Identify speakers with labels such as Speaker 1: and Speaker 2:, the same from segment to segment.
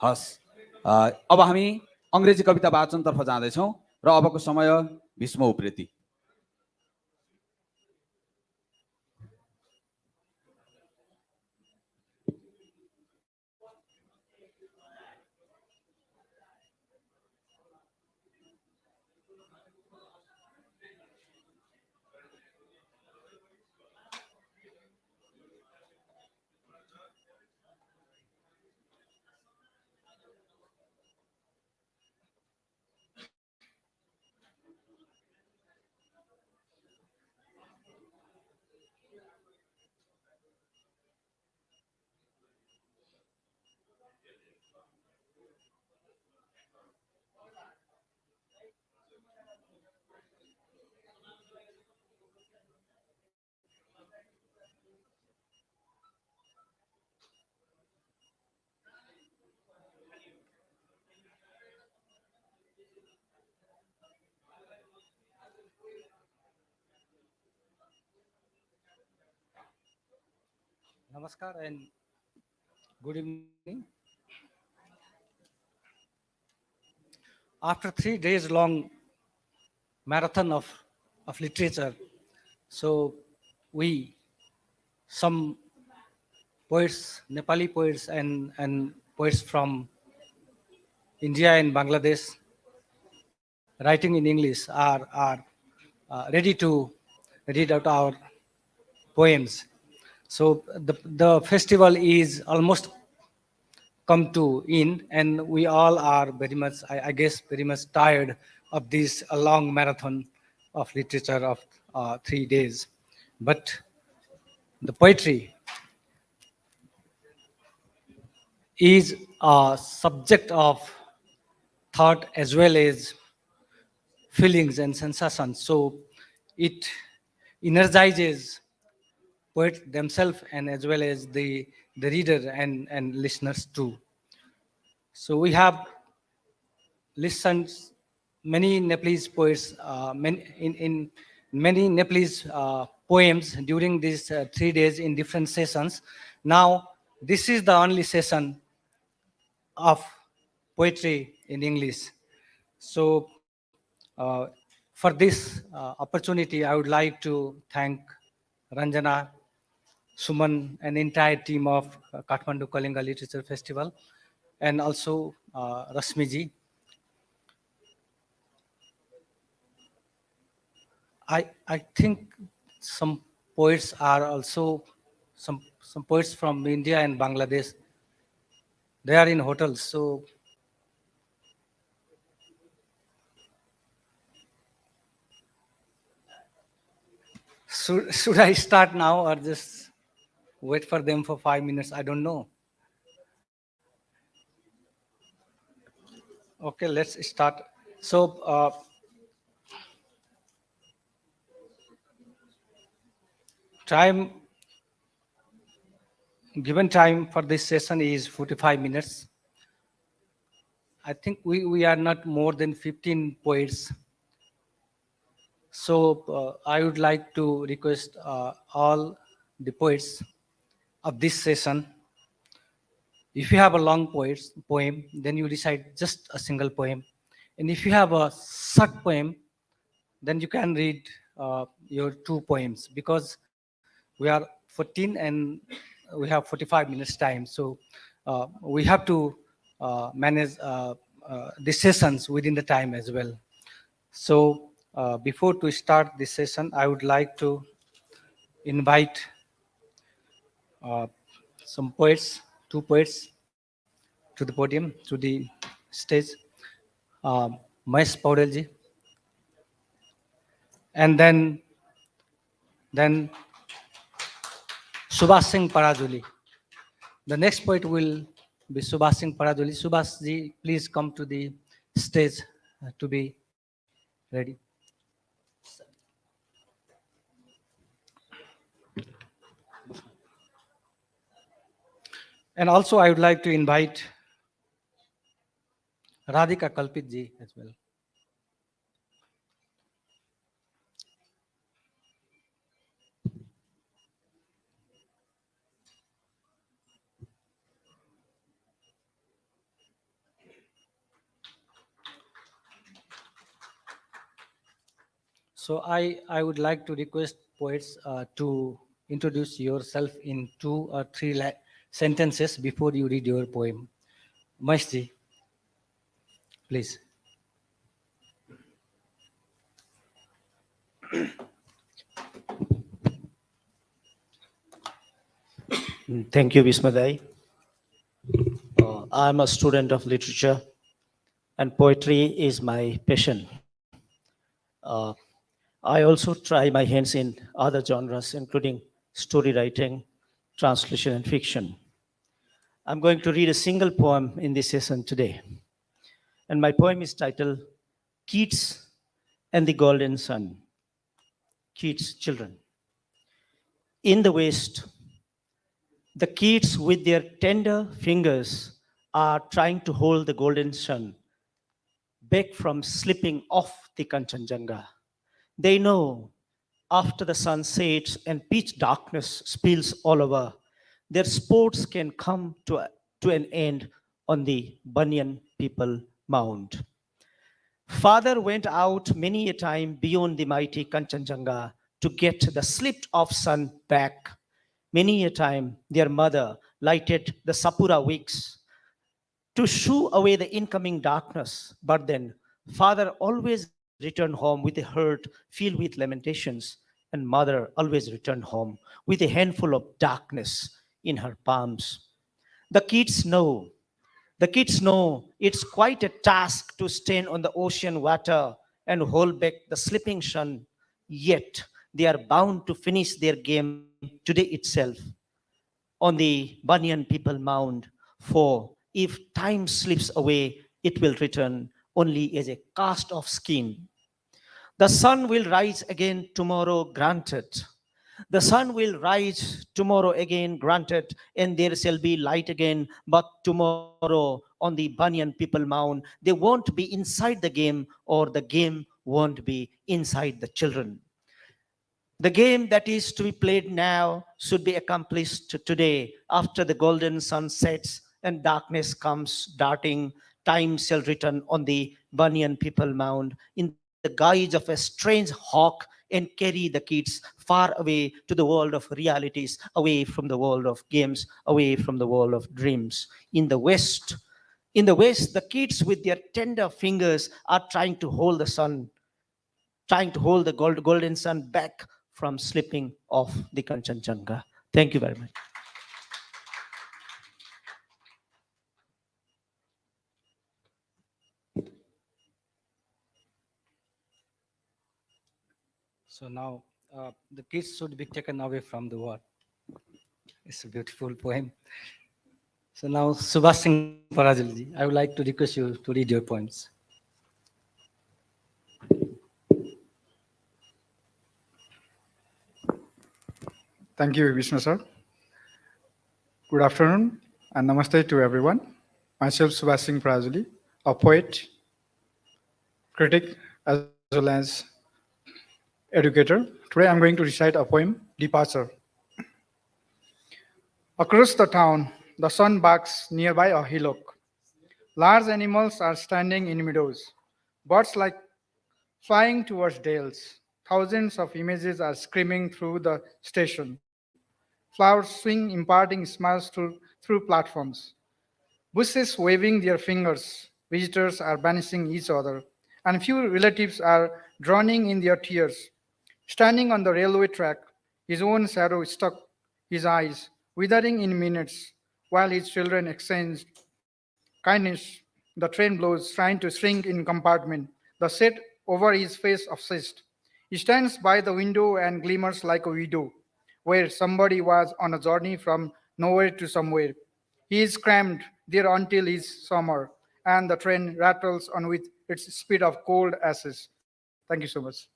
Speaker 1: हस्, अब हामी अङ्ग्रेजी कविता वाचनतर्फ जाँदैछौँ र अबको समय Bhishma Upreti.
Speaker 2: Namaskar and good evening. After 3 days long marathon of literature, so we, some poets, Nepali poets and poets from India and Bangladesh, writing in English are ready to read out our poems. So the festival is almost come to in, and we all are very much, I guess, very much tired of this long marathon of literature of 3 days. But the poetry is a subject of thought as well as feelings and sensations. So it energizes poets themselves and as well as the reader and listeners too. So we have listened many Nepalese poets, in many Nepalese poems during these 3 days in different sessions. Now, this is the only session of poetry in English. So, for this opportunity, I would like to thank Ranjana, Suman, and entire team of Kathmandu Kalinga Literature Festival, and also Rasmiji. I think some poets are also some poets from India and Bangladesh. They are in hotels, so should I start now or just wait for them for 5 minutes? I don't know. Okay, let's start. So time given time for this session is 45 minutes. I think we are not more than 15 poets. So I would like to request all the poets of this session. If you have a long poem, then you decide just a single poem. And if you have a short poem, then you can read your 2 poems, because we are 14 and we have 45 minutes time. So we have to manage the sessions within the time as well. So before to start this session, I would like to invite some poets, 2 poets, to the podium, to the stage. Mahesh Paudel ji, and then Subhash Singh Parajuli. The next poet will be Subhash Singh Parajuli. Subhash ji, please come to the stage to be ready. And also I would like to invite Radhika Kalpit ji as well. So I would like to request poets to introduce yourself in 2 or 3 sentences before you read your poem. Maheshji, please.
Speaker 3: Thank you, Bismadai. I'm a student of literature, and poetry is my passion. Uh, I also try my hands in other genres, including story writing, translation, and fiction. I'm going to read a single poem in this session today, and my poem is titled Keats and the Golden Sun. Keats' children. In the West, the kids with their tender fingers are trying to hold the golden sun back from slipping off the Kanchenjunga. They know after the sun sets and pitch darkness spills all over, their sports can come to an end on the Banyan People Mound. Father went out many a time beyond the mighty Kanchenjunga to get the slipped off sun back. Many a time their mother lighted the Sapura wicks to shoo away the incoming darkness. But then father always returned home with a heart filled with lamentations, and mother always returned home with a handful of darkness in her palms. The kids know the kids know it's quite a task to stand on the ocean water and hold back the slipping sun, yet they are bound to finish their game today itself on the Banyan People Mound. For if time slips away, it will return only as a cast of skin. The sun will rise again tomorrow, granted. The sun will rise tomorrow again, granted, and there shall be light again. But tomorrow on the Banyan People Mound, they won't be inside the game, or the game won't be inside the children. The game that is to be played now should be accomplished today. After the golden sun sets and darkness comes darting, time shall return on the Banyan People Mound in the guise of a strange hawk and carry the kids far away to the world of realities, away from the world of games, away from the world of dreams. In the West, the kids with their tender fingers are trying to hold the golden sun back from slipping off the Kanchenjunga. Thank you very much.
Speaker 2: So now the kids should be taken away from the war. It's a beautiful poem. So now, Subhash Singh Parajulji, I would like to request you to read your poems.
Speaker 4: Thank you, Vishnu sir. Good afternoon and namaste to everyone. Myself, Subhash Singh Prajuli, a poet, critic, as well as educator. Today I'm going to recite a poem, Departure. Across the town, the sun bakes nearby a hillock. Large animals are standing in meadows. Birds like flying towards dales. Thousands of images are screaming through the station. Flowers swing, imparting smiles through platforms. Bushes waving their fingers. Visitors are banishing each other. And few relatives are drowning in their tears. Standing on the railway track, his own shadow struck his eyes, withering in minutes, while his children exchanged kindness. The train blows, trying to shrink in compartment. The set over his face obsessed. He stands by the window and glimmers like a widow, where somebody was on a journey from nowhere to somewhere. He is crammed there until his summer, and the train rattles on with its speed of cold ashes. Thank you so much.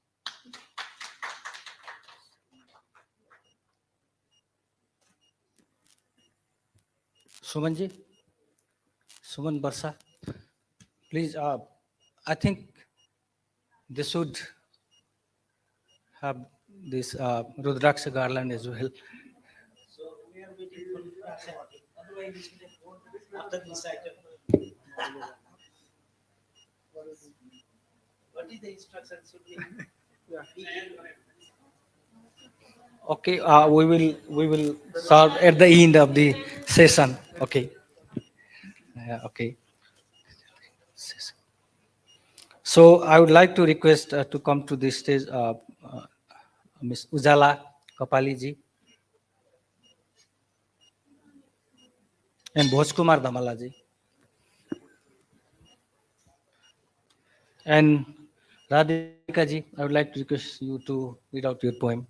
Speaker 2: Sumanji, Suman Barsa, please, I think they should have this Rudraksha garland as well.
Speaker 3: So we are waiting for the otherwise after the recital. What is the instruction should be?
Speaker 2: Okay, we will start at the end of the session. Okay. Yeah, okay. So I would like to request to come to this stage Ms. Ujala Kapali ji and Bhojkumar Dhamala ji. And Radhika ji, I would like to request you to read out your poem.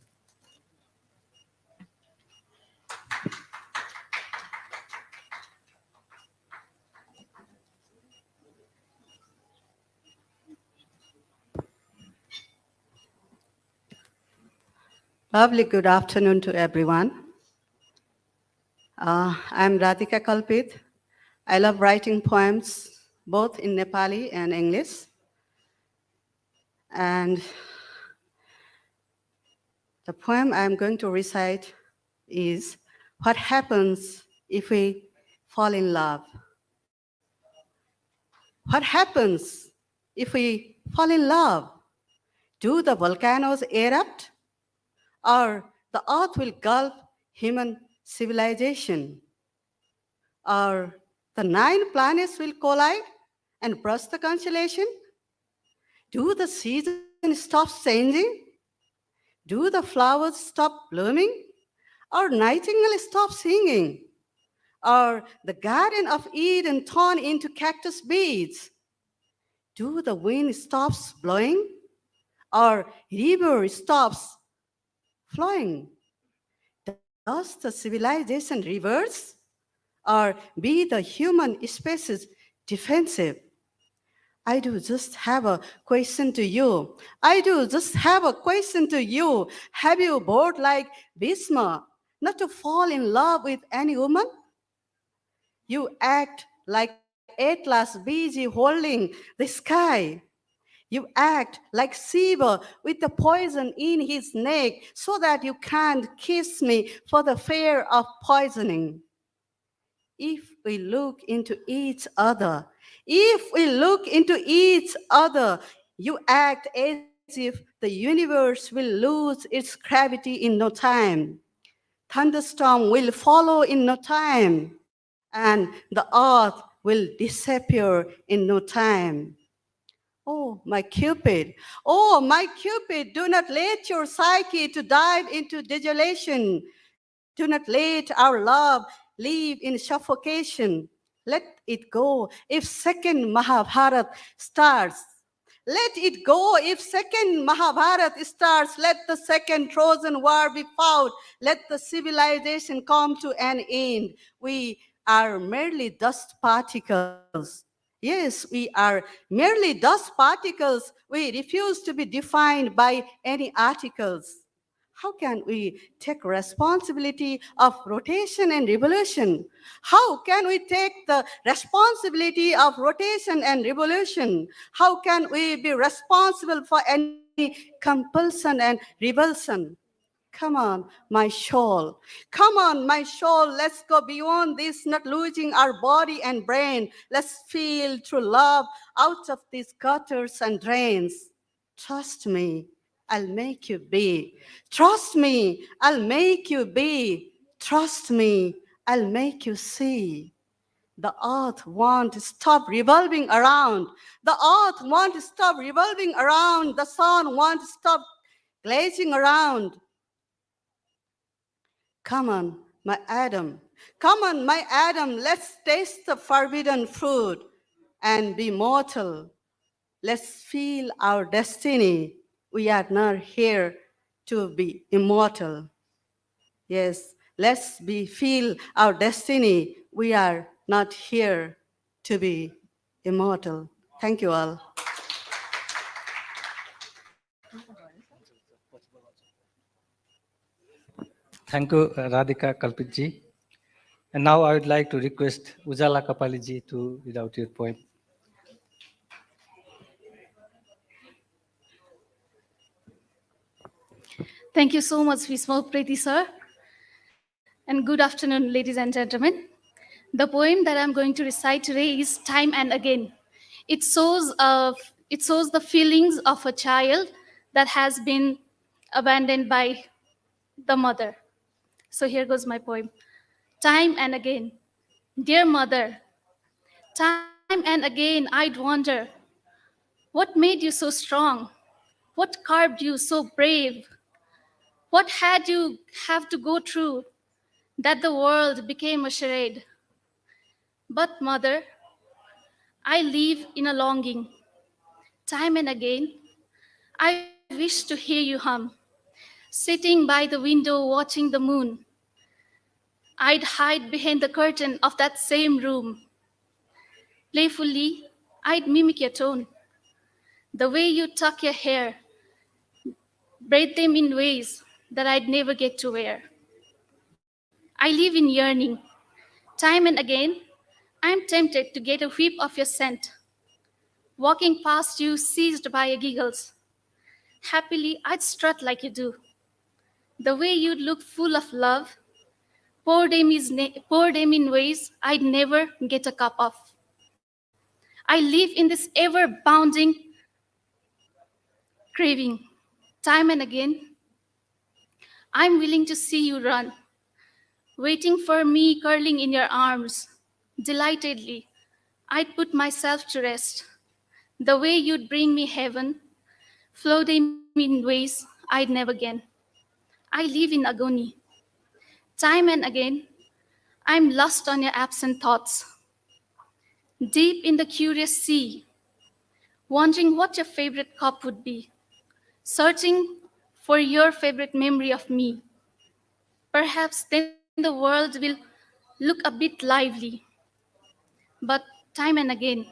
Speaker 5: Lovely good afternoon to everyone. I'm Radhika Kalpit. I love writing poems both in Nepali and English. And the poem I'm going to recite is What Happens If We Fall in Love? What happens if we fall in love? Do the volcanoes erupt? Or the earth will gulp human civilization? Or the 9 planets will collide and brush the constellation? Do the season stop changing? Do the flowers stop blooming? Or nightingale stop singing? Or the Garden of Eden turn into cactus beads? Do the wind stops blowing? Or river stops flowing? Does the civilization reverse? Or be the human species defensive? I do just have a question to you. I do just have a question to you. Have you bored like Bhishma not to fall in love with any woman? You act like Atlas busy holding the sky. You act like Shiva with the poison in his neck so that you can't kiss me for the fear of poisoning. If we look into each other, if we look into each other, you act as if the universe will lose its gravity in no time. Thunderstorm will follow in no time, and the earth will disappear in no time. Oh, my Cupid, do not let your psyche to dive into desolation. Do not let our love live in suffocation. Let it go if second Mahabharat starts. Let it go if second Mahabharat starts. Let the second Trojan War be fought. Let the civilization come to an end. We are merely dust particles. Yes, we are merely dust particles. We refuse to be defined by any articles. How can we take responsibility of rotation and revolution? How can we take the responsibility of rotation and revolution? How can we be responsible for any compulsion and revulsion? Come on, my soul. Come on, my soul. Let's go beyond this, not losing our body and brain. Let's feel true love out of these gutters and drains. Trust me, I'll make you be. Trust me, I'll make you be. Trust me, I'll make you see. The earth won't stop revolving around. The earth won't stop revolving around. The sun won't stop glazing around. Come on, my Adam. Come on, my Adam. Let's taste the forbidden fruit and be mortal. Let's feel our destiny. We are not here to be immortal. Yes, let's feel our destiny. We are not here to be immortal. Thank you all.
Speaker 2: Thank you, Radhika Kalpit ji. And now I would like to request Ujala Kapali ji to read out your poem.
Speaker 6: Thank you so much, Vismo Preti sir. And good afternoon, ladies and gentlemen. The poem that I'm going to recite today is Time and Again. It shows, it shows the feelings of a child that has been abandoned by the mother. So here goes my poem. Time and again, dear mother, time and again I'd wonder, what made you so strong? What carved you so brave? What had you have to go through that the world became a charade? But mother, I live in a longing. Time and again, I wish to hear you hum, sitting by the window watching the moon. I'd hide behind the curtain of that same room. Playfully, I'd mimic your tone, the way you tuck your hair, braid them in ways that I'd never get to wear. I live in yearning. Time and again, I'm tempted to get a whiff of your scent, walking past you seized by your giggles. Happily, I'd strut like you do, the way you'd look full of love, pour them in ways I'd never get a cup of. I live in this ever bounding craving. Time and again, I'm willing to see you run, waiting for me curling in your arms. Delightedly, I'd put myself to rest, the way you'd bring me heaven, flow them in ways I'd never gain. I live in agony. Time and again, I'm lost on your absent thoughts, deep in the curious sea, wondering what your favorite cup would be, searching for your favorite memory of me. Perhaps then the world will look a bit lively. But time and again,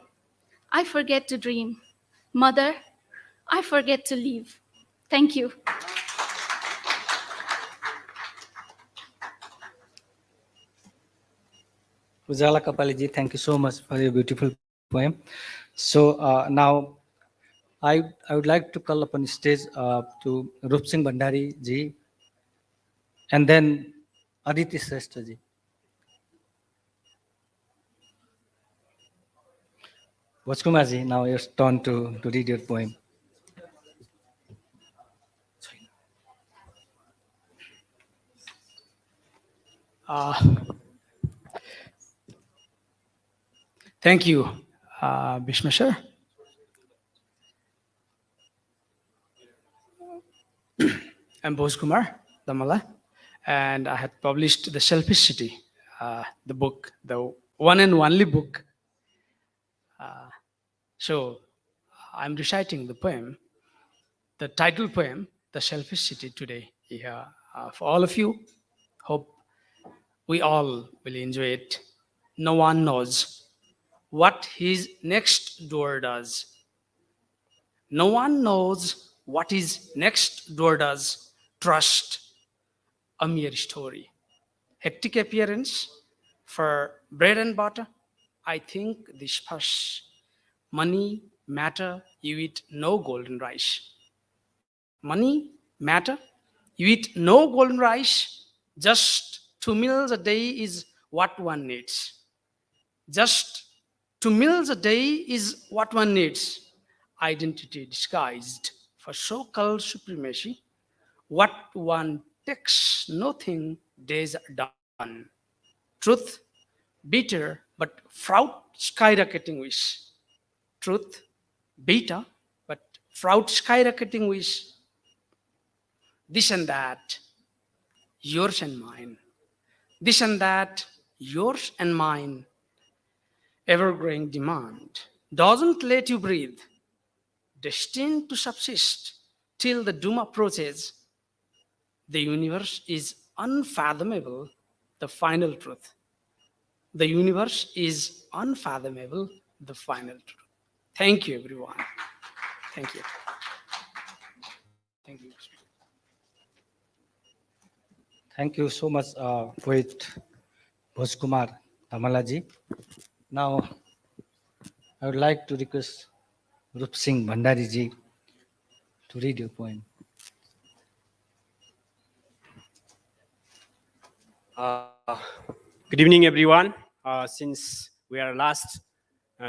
Speaker 6: I forget to dream. Mother, I forget to live. Thank you.
Speaker 2: Ujala Kapaliji, thank you so much for your beautiful poem. So now I would like to call upon stage to Rup Singh Bhandari ji and then Aditi Shrestha ji. Bhojkumar ji, now your turn to read your poem.
Speaker 7: Thank you, Bhishma sir. I'm Bhojkumar Damala, and I had published The Selfish City, the book, the one and only book. So I'm reciting the poem, the title poem, The Selfish City, today here for all of you. Hope we all will enjoy it. No one knows what his next door does. No one knows what his next door does. Trust, a mere story. Hectic appearance for bread and butter. I think this fuss. Money, matter, you eat no golden rice. Money, matter, you eat no golden rice. Just 2 meals a day is what one needs. Just 2 meals a day is what one needs. Identity disguised for so called supremacy. What one takes, nothing, days are done. Truth, bitter, but fraud skyrocketing wish. Truth, bitter, but fraud skyrocketing wish. This and that, yours and mine. This and that, yours and mine. Ever growing demand doesn't let you breathe, destined to subsist till the doom approaches. The universe is unfathomable, the final truth. The universe is unfathomable, the final truth. Thank you, everyone. Thank you. Thank you.
Speaker 2: Thank you so much, poet Bhojkumar Damala ji. Now, I would like to request Rup Singh Bhandari ji to read your poem.
Speaker 8: Good evening, everyone. Since we are last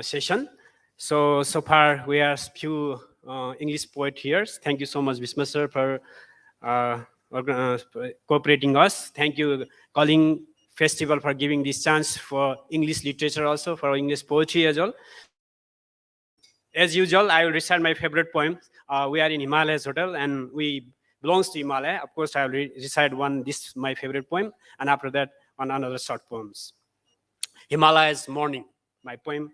Speaker 8: session, so far we are few English poet here. Thank you so much, Bisma sir, for cooperating us. Thank you, Calling Festival, for giving this chance for English literature also, for English poetry as well. As usual, I will recite my favorite poem. We are in Himalayas Hotel and we belongs to Himalaya. Of course, I will recite one, this my favorite poem, and after that, on another short poems. Himalayas morning. My poem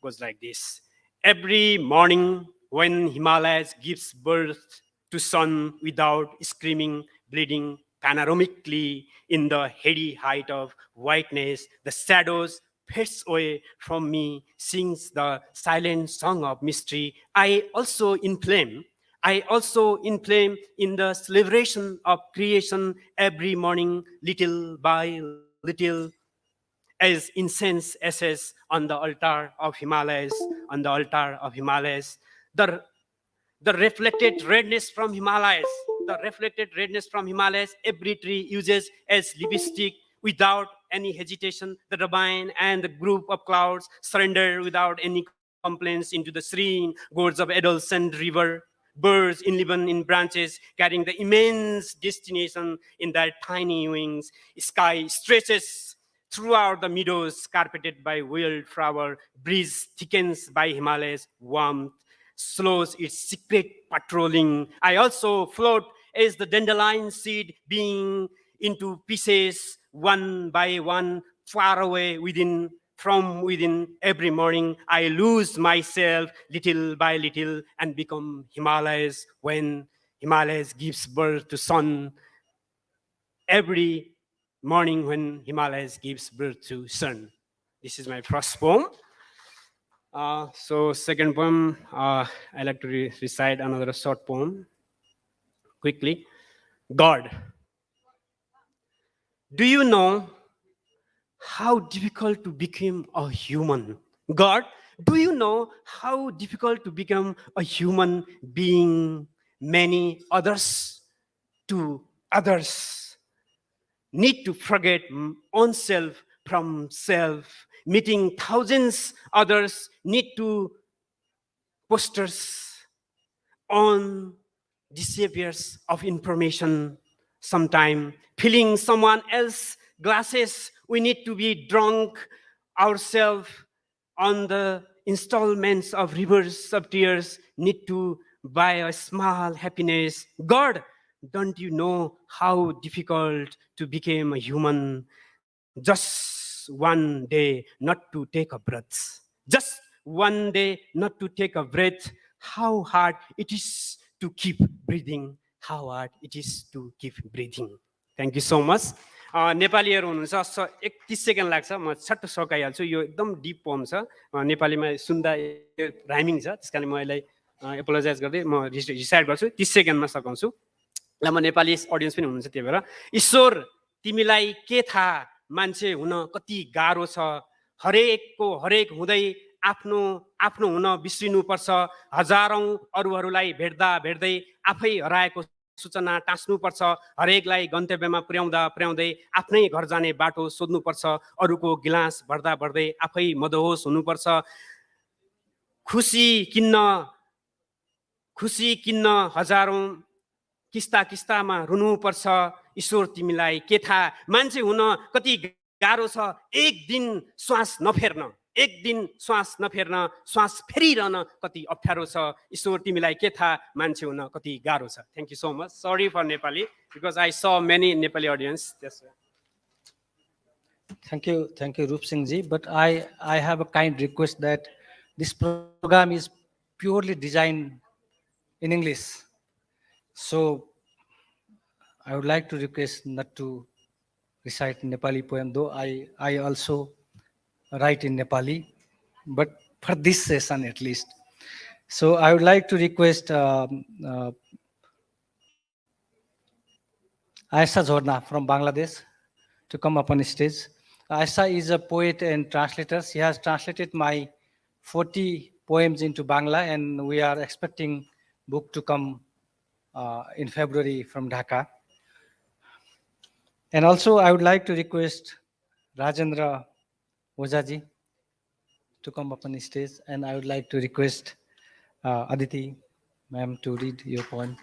Speaker 8: goes like this. Every morning when Himalayas gives birth to sun without screaming, bleeding, panoramically in the heady height of whiteness, the shadows fades away from me, sings the silent song of mystery. I also inflame in the celebration of creation every morning, little by little, as incense ashes on the altar of Himalayas, on the altar of Himalayas. The, the reflected redness from Himalayas, every tree uses as lipstick without any hesitation. The ravine and the group of clouds surrender without any complaints into the serene gorge of adolescent river. Birds enliven in branches, carrying the immense destination in their tiny wings. Sky stretches throughout the meadows carpeted by wildflower. Breeze thickens by Himalayas warmth, slows its secret patrolling. I also float as the dandelion seed being into pieces one by one, far away from within. Every morning I lose myself little by little and become Himalayas when Himalayas gives birth to sun. Every morning when Himalayas gives birth to sun. This is my first poem. So second poem, I like to recite another short poem quickly. God, do you know how difficult to become a human? God, do you know how difficult to become a human being? Many others to others need to forget oneself from self. Meeting thousands others need to posters on disappears of information. Sometime filling someone else's glasses, we need to be drunk ourselves on the installments of rivers of tears, need to buy a small happiness. God, don't you know how difficult to become a human? Just one day not to take a breath. Just one day not to take a breath. How hard it is to keep breathing. How hard it is to keep breathing. Thank you so much. नेपालीहरू हुनुहुन्छ 31 second लाग्छ, म छट्ट सकाइहाल्छु. यो एकदम dip pome छ, नेपालीमा सुन्दा rhyming छ, त्यस कारण म यसलाई एपोलोजाइज गर्दै म रिसाइड गर्छु. 30 सेकेन्डमा सघाउँछु. ल म नेपाली अडियन्स पनि हुनुहुन्छ, त्यही भएर ईश्वर तिमीलाई के थाहा मान्छे हुन कति गाह्रो छ. हरेकको हरेक हुँदै आफ्नो आफ्नो हुन बिर्सिनुपर्छ. हजारौं अरूहरूलाई भेट्दा भेट्दै आफै हराएको सूचना टाँच्नुपर्छ. हरेकलाई गन्तव्यमा पुर्याउँदै आफ्नै घर जाने बाटो सोध्नुपर्छ. अरूको गिलास भर्दा भर्दै आफै मदहोस हुनुपर्छ. खुसी किन्न हजारौं किस्ता किस्तामा रुनुपर्छ. ईश्वर तिमीलाई के थाहा मान्छे हुन कति गाह्रो छ. एक दिन श्वास नफेर्न श्वास फेरिरहन कति अप्ठ्यारो छ. ईश्वर तिमीलाई के थाहा मान्छे हुन कति गाह्रो छ. Thank you so much. Sorry for Nepali because I saw many Nepali audience.
Speaker 2: Thank you, Rup Singh ji. But I have a kind request that this program is purely designed in English. So I would like to request not to recite Nepali poem, though I also write in Nepali, but for this session at least. So I would like to request Aisha Zorna from Bangladesh to come up on stage. Aisha is a poet and translator. She has translated my 40 poems into Bangla, and we are expecting book to come in February from Dhaka. And also, I would like to request Rajendra Ozaji to come up on stage, and I would like to request Aditi ma'am, to read your poem.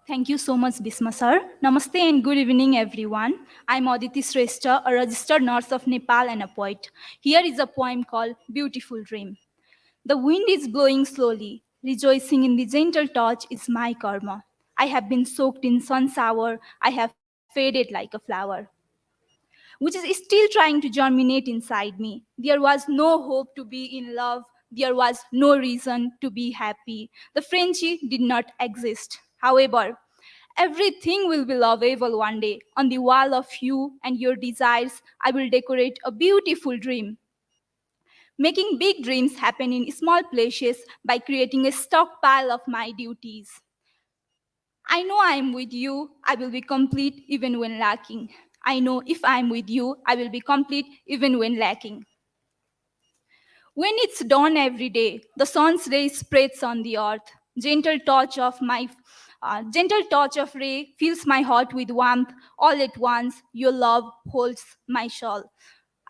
Speaker 9: Thank you so much, Bisma sir. Namaste and good evening, everyone. I'm Aditi Shrestha, a registered nurse of Nepal and a poet. Here is a poem called Beautiful Dream. The wind is blowing slowly. Rejoicing in the gentle touch is my karma. I have been soaked in sun shower. I have faded like a flower, which is still trying to germinate inside me. There was no hope to be in love. There was no reason to be happy. The friendship did not exist. However, everything will be lovable one day. On the wall of you and your desires, I will decorate a beautiful dream. Making big dreams happen in small places by creating a stockpile of my duties. I know I am with you, I will be complete even when lacking. I know if I am with you, I will be complete even when lacking. When it's dawn every day, the sun's ray spreads on the earth. Gentle touch of ray fills my heart with warmth. All at once, your love holds my soul.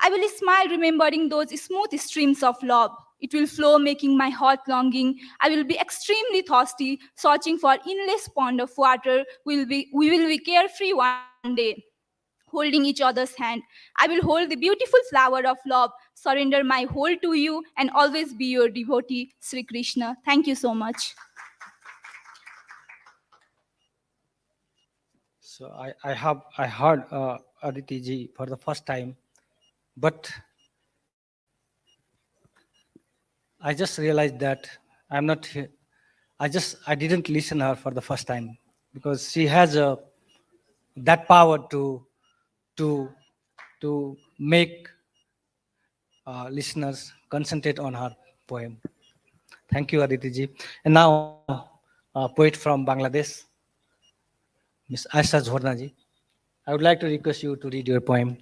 Speaker 9: I will smile remembering those smooth streams of love. It will flow, making my heart longing. I will be extremely thirsty, searching for endless pond of water. We will be carefree one day, holding each other's hand. I will hold the beautiful flower of love, surrender my whole to you, and always be your devotee, Sri Krishna. Thank you so much.
Speaker 2: So I heard Aditi ji for the first time, but I just realized that I'm not. I didn't listen her for the first time because she has that power to to make listeners concentrate on her poem. Thank you, Aditi ji. And now, poet from Bangladesh, Miss Asha Zhorna ji. I would like to request you to read your poem.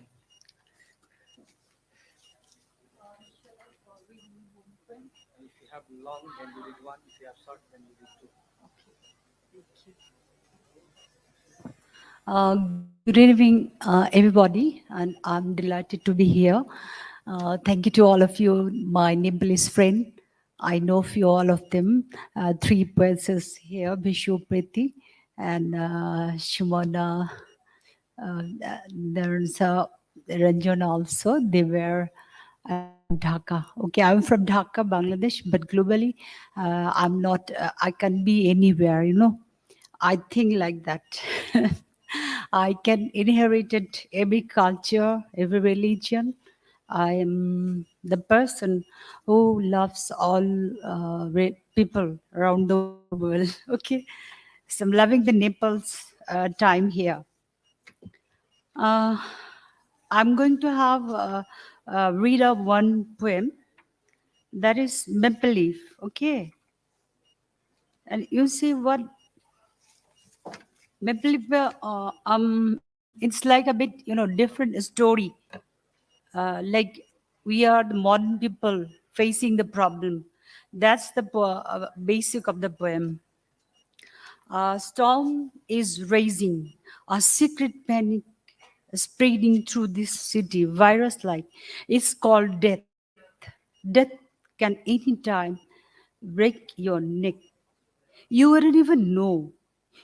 Speaker 2: If you have long, then you read one. If you have short, then you read two.
Speaker 10: Good evening, everybody, and I'm delighted to be here. Thank you to all of you, my Nepalese friend. I know few all of them. Three persons here: Vishu Priti and Shumana. There's Ranjana also. They were Dhaka. Okay, I'm from Dhaka, Bangladesh, but globally, I'm not. I can be anywhere. I think like that. I can inherited every culture, every religion. I am the person who loves all people around the world. Okay, so I'm loving the Nepal's time here. Uh, I'm going to have read out one poem that is maple leaf. Okay, and you see what maple leaf. It's like a bit different story. Like we are the modern people facing the problem. That's the basic of the poem. A storm is raging, a secret panic spreading through this city, virus like. It's called death. Death can anytime break your neck. You wouldn't even know.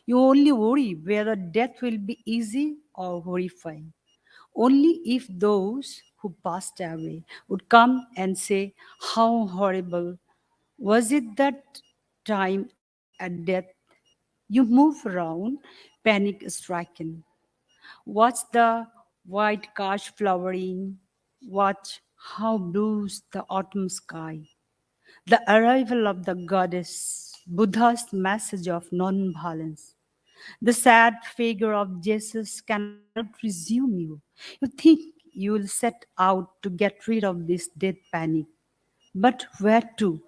Speaker 10: You only worry whether death will be easy or horrifying. Only if those who passed away would come and say, how horrible was it that time at death? You move around, panic stricken. Watch the white cash flowering. Watch how blues the autumn sky. The arrival of the goddess, Buddha's message of non-violence. The sad figure of Jesus cannot resume you. You think you will set out to get rid of this death panic. But where to?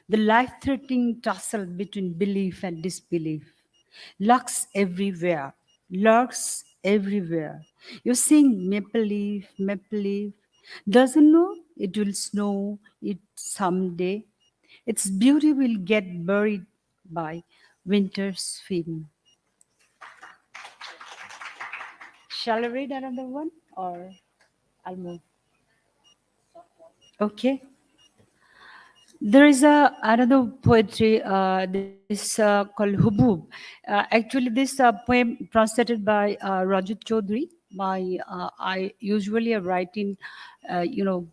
Speaker 10: The life-threatening tussle between belief and disbelief lurks everywhere. You sing maple leaf, doesn't know it will snow it someday. Its beauty will get buried by winter swim. Shall I read another one or I'll move? Okay. There is another poetry, this called Hubub. Actually, this poem translated by Rajat Chaudhary. I usually write in,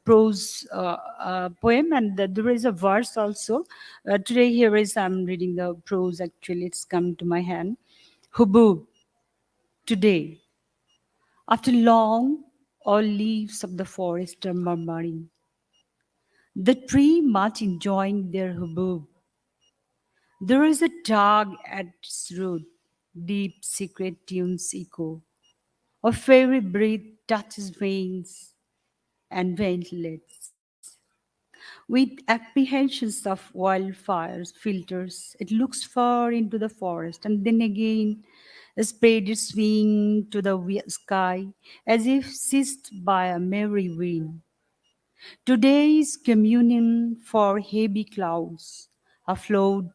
Speaker 10: prose poem, and there is a verse also. Today, here is I'm reading the prose. Actually, it's come to my hand. Hubub, today, after long, all leaves of the forest are murmuring. The tree much enjoying their hubub. There is a tug at its root, deep secret tunes echo. A fairy breath touches veins and ventilate. With apprehensions of wildfires, filters, it looks far into the forest and then again spread its wing to the sky as if seized by a merry wind. Today is communion for heavy clouds, afloat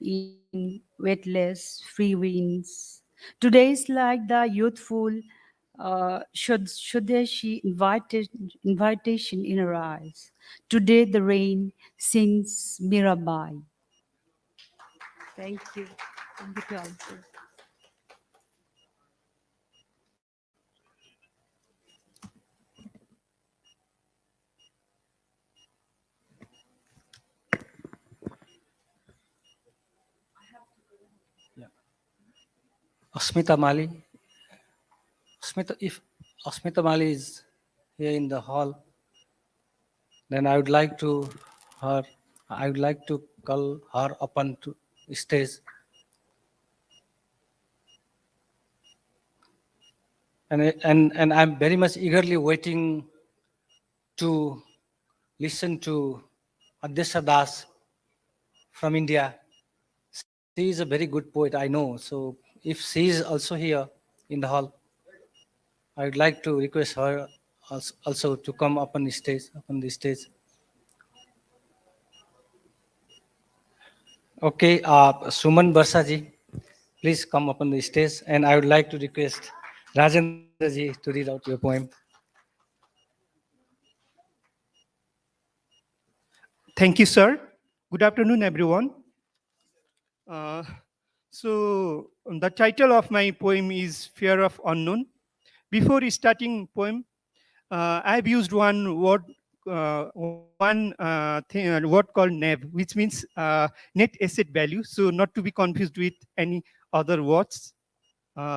Speaker 10: in weightless free winds. Today is like the youthful Shudeshi invitation in her eyes. Today the rain sings Mirabai. Thank you. Thank you to all.
Speaker 2: Asmita Mali. If Asmita Mali is here in the hall, then her, I would like to call her upon to stage. And I'm very much eagerly waiting to listen to Adesha Das from India. She is a very good poet, I know. So if she is also here in the hall, I would like to request her also to come upon the stage. Okay, Suman Barsaji, please come upon the stage, and I would like to request Rajendra ji to read out your poem.
Speaker 11: Thank you, sir. Good afternoon, everyone. Uh, the title of my poem is Fear of Unknown. Before starting poem, I've used one word, word called NAV, which means net asset value. So not to be confused with any other words.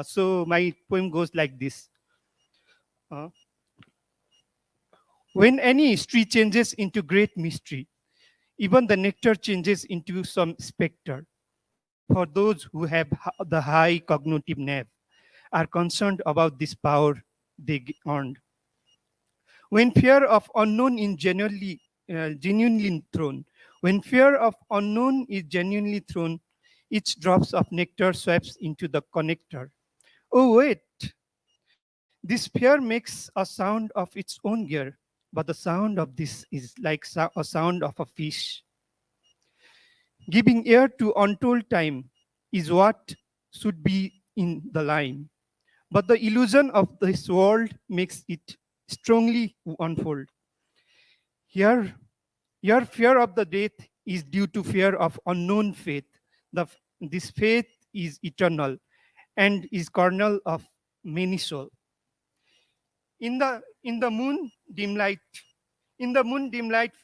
Speaker 11: So my poem goes like this. Uh, when any history changes into great mystery, even the nectar changes into some specter. For those who have the high cognitive nav, are concerned about this power they earned. When fear of unknown is genuinely thrown, when fear of unknown is genuinely thrown, each drops of nectar swaps into the connector. Oh wait, this fear makes a sound of its own gear, but the sound of this is like a sound of a fish. Giving ear to untold time is what should be in the line. But the illusion of this world makes it strongly unfold. Here, your fear of the death is due to fear of unknown faith. This faith is eternal and is kernel of many soul. In the moon dim light,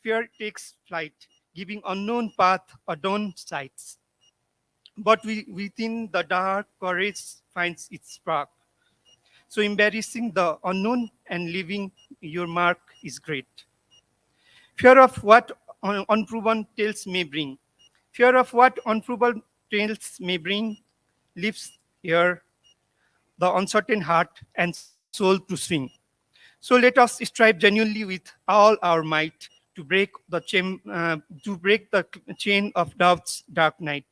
Speaker 11: fear takes flight, giving unknown path a dawn sights. But within the dark, courage finds its spark. So embarrassing the unknown and leaving your mark is great. Fear of what unproven tales may bring. Fear of what unproven tales may bring leaves here the uncertain heart and soul to swing. So let us strive genuinely with all our might to break the chain of doubt's dark night.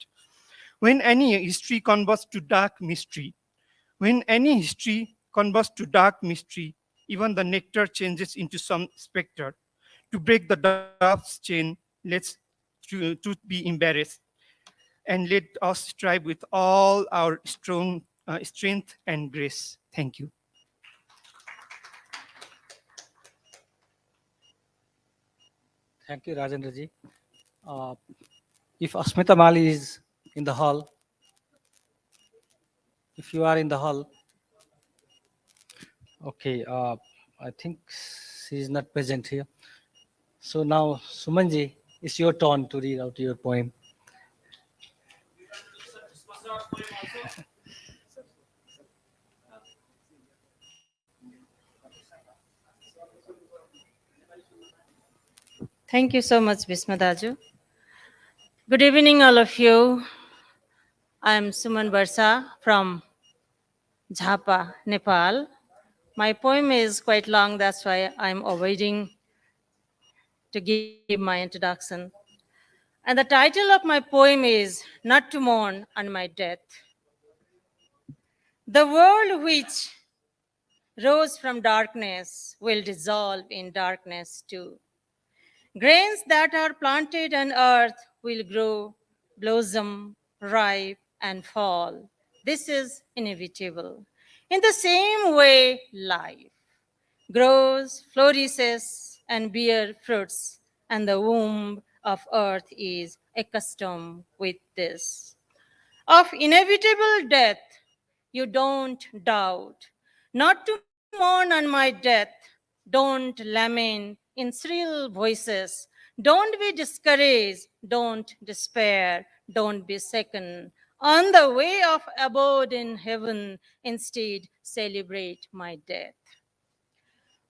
Speaker 11: When any history converts to dark mystery, when any history converts to dark mystery, even the nectar changes into some specter. To break the doubt's chain, let's truth be embarrassed. and let us strive with all our strong strength and grace. Thank you.
Speaker 2: Thank you, Rajendra ji. Uh, if Asmita Mali is in the hall, if you are in the hall, okay, I think she is not present here. So now, Sumanji, it's your turn to read out your poem.
Speaker 12: Thank you so much, Bismadaju. Good evening, all of you. I am Suman Barsa from Jhapa, Nepal. My poem is quite long, that's why I'm avoiding to give my introduction. And the title of my poem is Not to Mourn on My Death. The world which rose from darkness will dissolve in darkness too. Grains that are planted on earth will grow, blossom, ripe, and fall. This is inevitable. In the same way, life grows, flourishes, and bears fruits, and the womb of earth is accustomed with this. Of inevitable death, you don't doubt. Not to mourn on my death, don't lament in shrill voices. Don't be discouraged, don't despair, don't be second. On the way of abode in heaven, instead celebrate my death.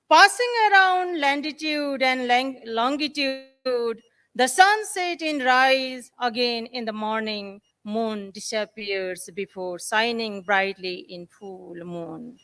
Speaker 12: Passing around latitude and longitude, the sun set and rise again in the morning, moon disappears before shining brightly in full moon.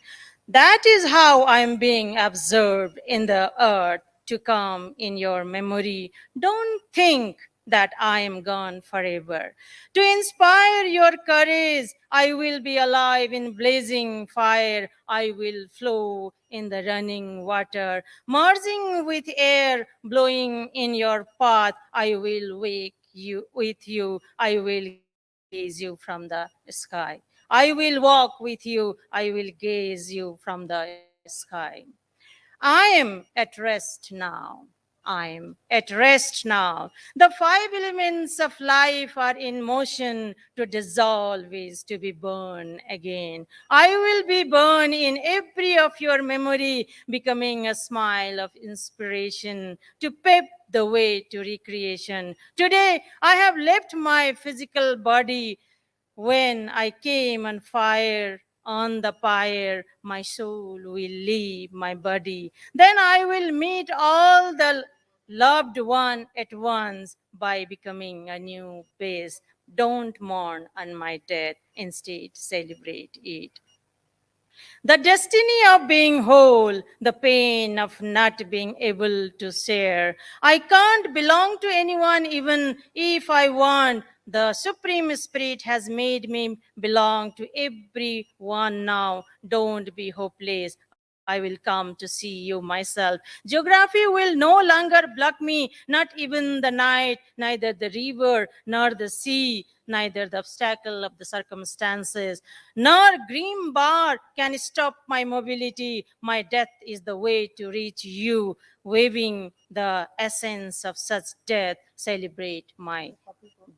Speaker 12: That is how I am being observed in the earth to come in your memory. Don't think that I am gone forever. To inspire your courage, I will be alive in blazing fire. I will flow in the running water, merging with air blowing in your path. I will wake you with you. I will gaze you from the sky. I will walk with you. I will gaze you from the sky. I am at rest now. I'm at rest now. The five elements of life are in motion. To dissolve is to be born again. I will be born in every of your memory, becoming a smile of inspiration to pave the way to recreation. Today, I have left my physical body. When I came on fire on the pyre, my soul will leave my body. Then I will meet all the loved one at once by becoming a new base. Don't mourn on my death, instead celebrate it. The destiny of being whole, the pain of not being able to share. I can't belong to anyone even if I want. The Supreme Spirit has made me belong to everyone now. Don't be hopeless. I will come to see you myself. Geography will no longer block me, not even the night, neither the river nor the sea, neither the obstacle of the circumstances, nor grim bar can stop my mobility. My death is the way to reach you, waving the essence of such death. Celebrate my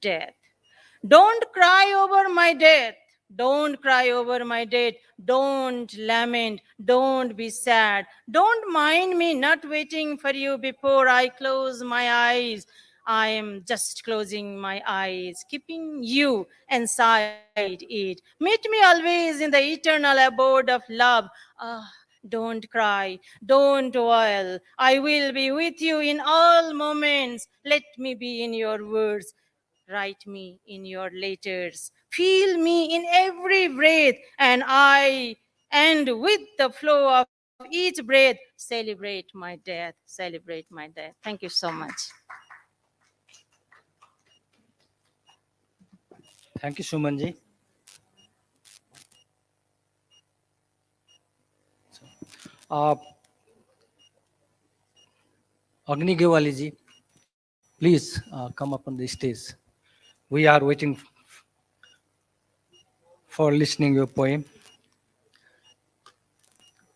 Speaker 12: death. Don't cry over my death. Don't cry over my death. Don't lament. Don't be sad. Don't mind me not waiting for you before I close my eyes. I am just closing my eyes, keeping you inside it. Meet me always in the eternal abode of love. Ah, don't cry, don't wail. I will be with you in all moments. Let me be in your words. Write me in your letters. Feel me in every breath, and with the flow of each breath, celebrate my death. Celebrate my death. Thank you so much.
Speaker 2: Thank you, Sumanji. Uh, Agni Gewali ji, please come up on the stage. We are waiting for listening your poem.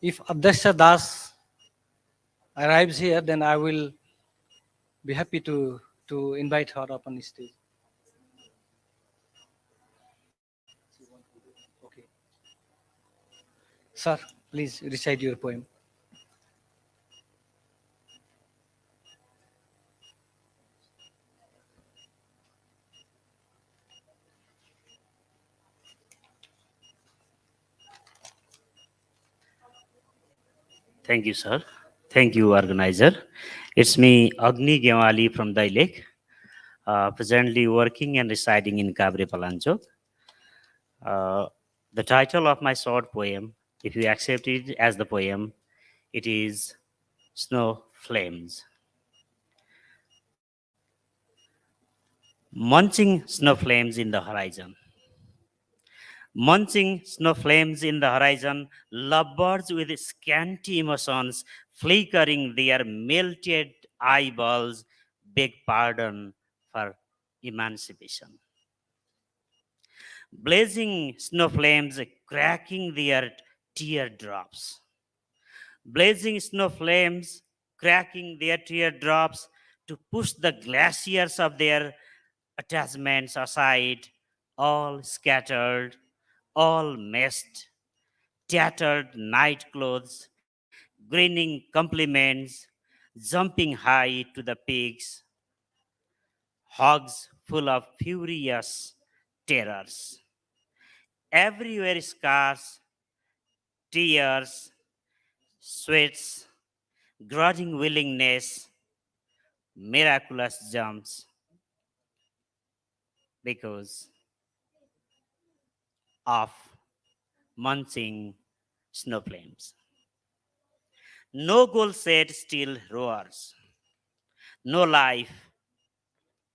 Speaker 2: If Adyaksha Das arrives here, then I will be happy to invite her up on stage. Okay. Sir, please recite your poem.
Speaker 13: Thank you, sir. Thank you, organizer. It's me, Agni Gewali from Dailek, presently working and residing in Kabre Palanchok. Uh, the title of my short poem, if you accept it as the poem, it is Snow Flames. Munching snow flames in the horizon. Munching snow flames in the horizon, lovebirds with scanty emotions flickering their melted eyeballs beg pardon for emancipation. Blazing snow flames cracking their teardrops. Blazing snow flames cracking their teardrops to push the glaciers of their attachments aside, all scattered, all messed, tattered night clothes, grinning compliments, jumping high to the peaks, hogs full of furious terrors. Everywhere scars, tears, sweats, grudging willingness, miraculous jumps, because of munching snow flames. No goal set still roars, no life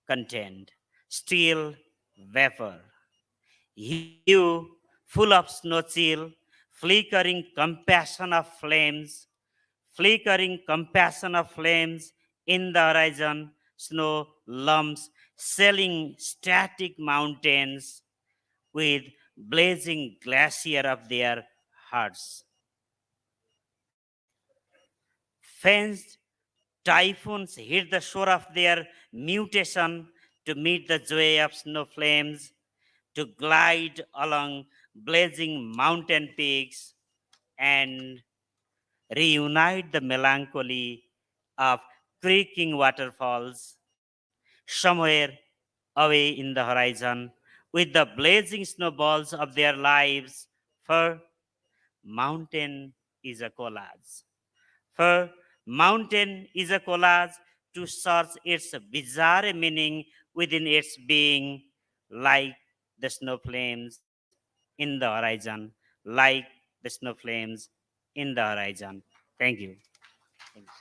Speaker 13: contained, still vapor. You, full of snow chill, flickering compassion of flames, flickering compassion of flames in the horizon, snow lumps, sailing static mountains with blazing glacier of their hearts. Fenced typhoons hit the shore of their mutation to meet the joy of snow flames, to glide along blazing mountain peaks and reunite the melancholy of creaking waterfalls somewhere away in the horizon with the blazing snowballs of their lives. For mountain is a collage. For mountain is a collage to search its bizarre meaning within its being, like the snow flames in the horizon, like the snow flames in the horizon. Thank you. Thank you.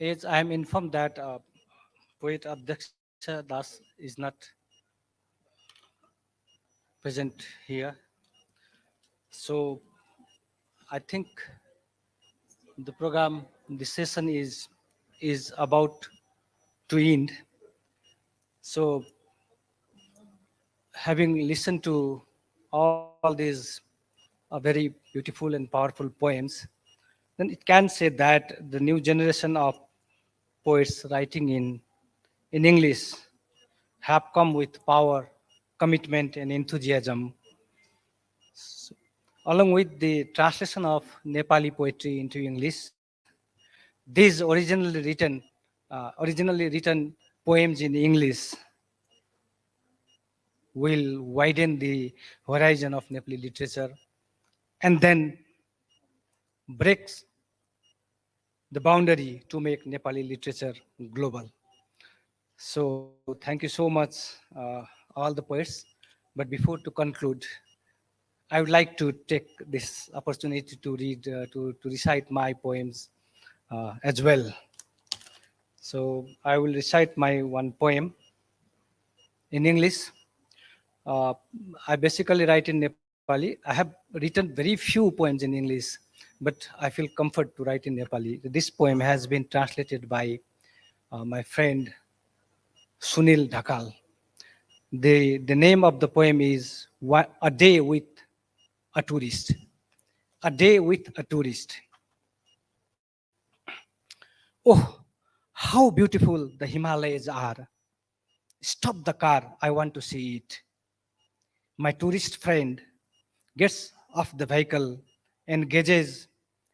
Speaker 2: As I am informed that poet Adyaksha Das is not present here, so I think the program, the session is about to end. So, having listened to all these very beautiful and powerful poems, then it can say that the new generation of poets writing in English have come with power, commitment, and enthusiasm. Along with the translation of Nepali poetry into English, these originally written poems in English will widen the horizon of Nepali literature and then breaks the boundary to make Nepali literature global. So thank you so much, all the poets. But before to conclude, I would like to take this opportunity to read, to recite my poems as well. So I will recite my one poem in English. I basically write in Nepali. I have written very few poems in English but I feel comfort to write in Nepali. This poem has been translated by my friend Sunil Dhakal. The name of the poem is A Day with a Tourist. A Day with a Tourist. Oh, how beautiful the Himalayas are. Stop the car, I want to see it. My tourist friend gets off the vehicle and gazes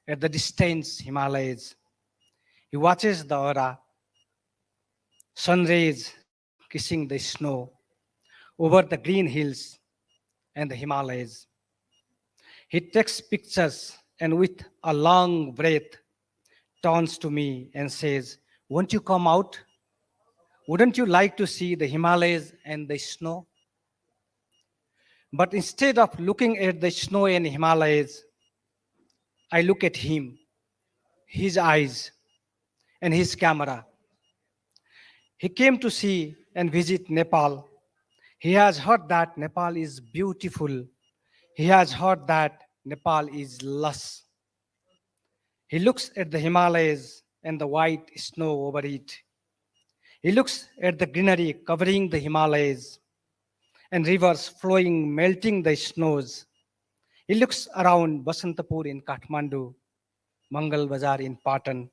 Speaker 2: at the distant Himalayas. He watches the aura, sun rays kissing the snow over the green hills and the Himalayas. He takes pictures and with a long breath turns to me and says, "Won't you come out? Wouldn't you like to see the Himalayas and the snow?" But instead of looking at the snow and Himalayas, I look at him, his eyes, and his camera. He came to see and visit Nepal. He has heard that Nepal is beautiful. He has heard that Nepal is lush. He looks at the Himalayas and the white snow over it. He looks at the greenery covering the Himalayas and rivers flowing, melting the snows. He looks around Basantapur in Kathmandu, Mangal Bazar in Patan.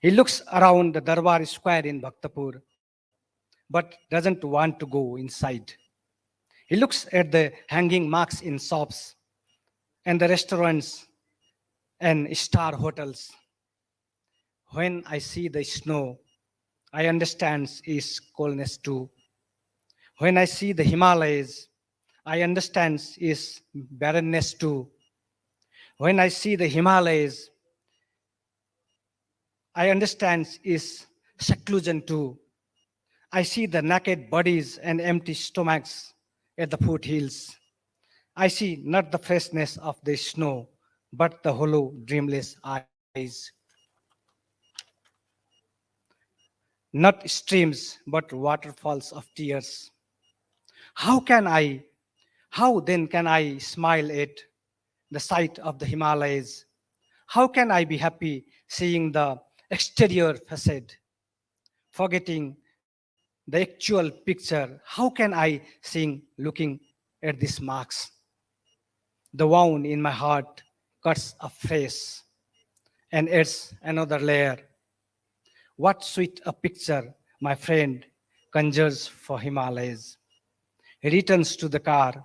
Speaker 2: He looks around the Darbar Square in Bhaktapur, but doesn't want to go inside. He looks at the hanging marks in shops and the restaurants and star hotels. When I see the snow, I understand its coldness too. When I see the Himalayas, I understand its barrenness too. When I see the Himalayas, I understand its seclusion too. I see the naked bodies and empty stomachs at the foothills. I see not the freshness of the snow, but the hollow, dreamless eyes. Not streams, but waterfalls of tears. How can I, how then can I smile at the sight of the Himalayas? How can I be happy seeing the exterior facade, forgetting the actual picture? How can I sing looking at these marks? The wound in my heart cuts afresh and adds another layer. What sweet a picture my friend conjures for Himalayas. He returns to the car,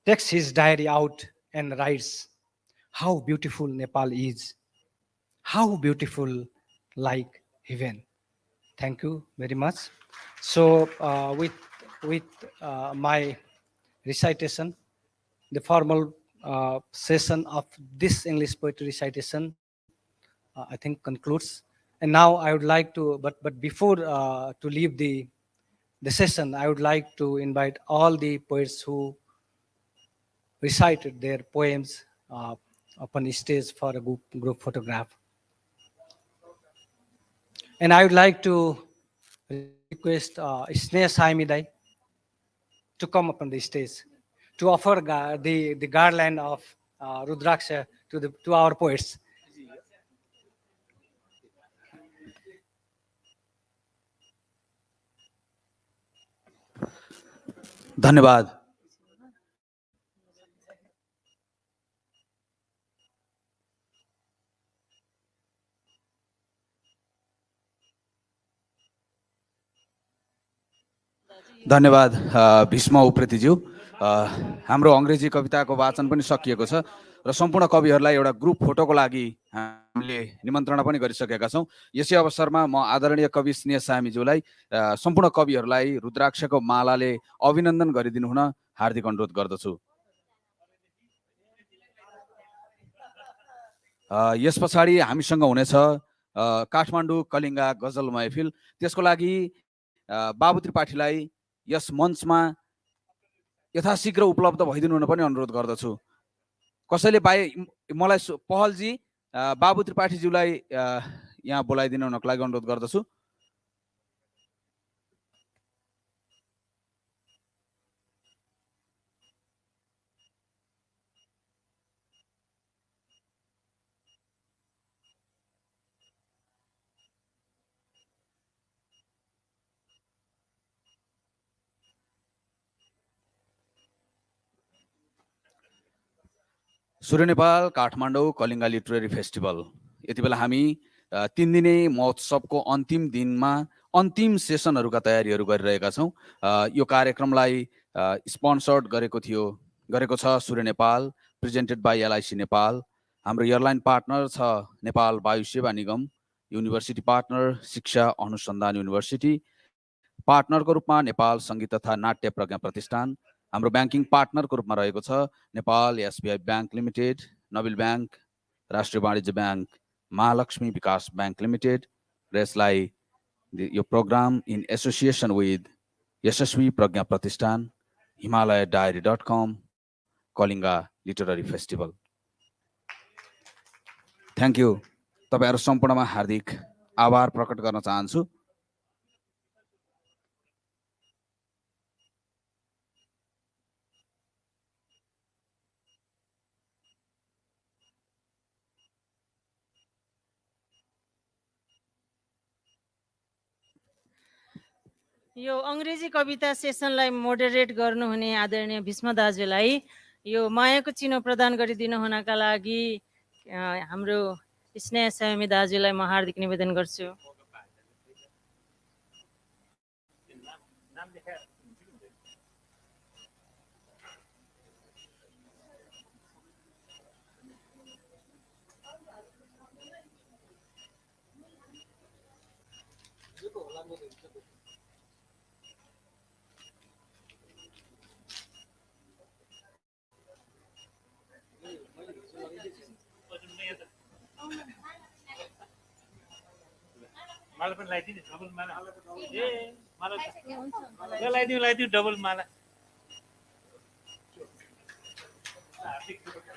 Speaker 2: takes his diary out, and writes, "How beautiful Nepal is! How beautiful, like heaven." Thank you very much. So, with my recitation, the formal session of this English poetry recitation, I think concludes. And now I would like to, but before to leave the session, I would like to invite all the poets who recited their poems upon stage for a group photograph. And I would like to request Sneha Saimidai to come upon the stage to offer the garland of Rudraksha to our poets.
Speaker 1: धन्यवाद। धन्यवाद भीष्म उप्रेतीज्यू। हाम्रो अङ्ग्रेजी कविताको वाचन पनि सकिएको छ र सम्पूर्ण कविहरूलाई एउटा ग्रुप फोटोको लागि हामीले निमन्त्रणा पनि गरिसकेका छौँ। यसै अवसरमा म आदरणीय कवि स्नेह सामीज्यूलाई सम्पूर्ण कविहरूलाई रुद्राक्षको मालाले अभिनन्दन गरिदिनु हुन हार्दिक अनुरोध गर्दछु। यस पछाडि हामीसँग हुनेछ काठमाडौँ कलिङ्गा गजल महफिल। त्यसको लागि बाबु त्रिपाठीलाई यस मञ्चमा यथाशीघ्र उपलब्ध भइदिनु हुन पनि अनुरोध गर्दछु। कसैले मलाई पहलजी बाबु त्रिपाठीज्यूलाई यहाँ बोलाइदिनु हुनको लागि अनुरोध गर्दछु। सूर्य नेपाल काठमाडौँ कलिङ्गा लिटरेरी फेस्टिभल यति बेला हामी 3 दिने महोत्सवको अन्तिम दिनमा अन्तिम सेसनहरूका तयारीहरू गरिरहेका छौँ। यो कार्यक्रमलाई स्पोन्सर्ड गरेको छ Surya Nepal, presented by LIC Nepal. हाम्रो एयरलाइन पार्टनर छ नेपाल वायु सेवा निगम, युनिभर्सिटी पार्टनर शिक्षा अनुसन्धान युनिभर्सिटी, पार्टनरको रूपमा नेपाल सङ्गीत तथा नाट्य प्रज्ञा प्रतिष्ठान। हाम्रो ब्याङ्किङ पार्टनरको रूपमा रहेको छ Nepal SBI bank limited, Nabil bank, Rastriya Banijya bank, Mahalaxmi Bikas bank limited र यसलाई यो program in association with Yashasvi Pragya Pratishthan, Himalaya diary dot com, Kalinga literary festival. Thank you. तपाईँहरू सम्पूर्णमा हार्दिक आभार प्रकट गर्न चाहन्छु।
Speaker 12: यो अङ्ग्रेजी कविता सेसनलाई मोडरेट गर्नुहुने आदरणीय भीष्म दाजुलाई यो मायाको चिनो प्रदान गरिदिनु हुनका लागि हाम्रो स्नेह संयमी दाजुलाई म हार्दिक निवेदन गर्छु।
Speaker 14: माला पनि लगाइदिनु डबल माला ए माला लगाइदिउँ डबल माला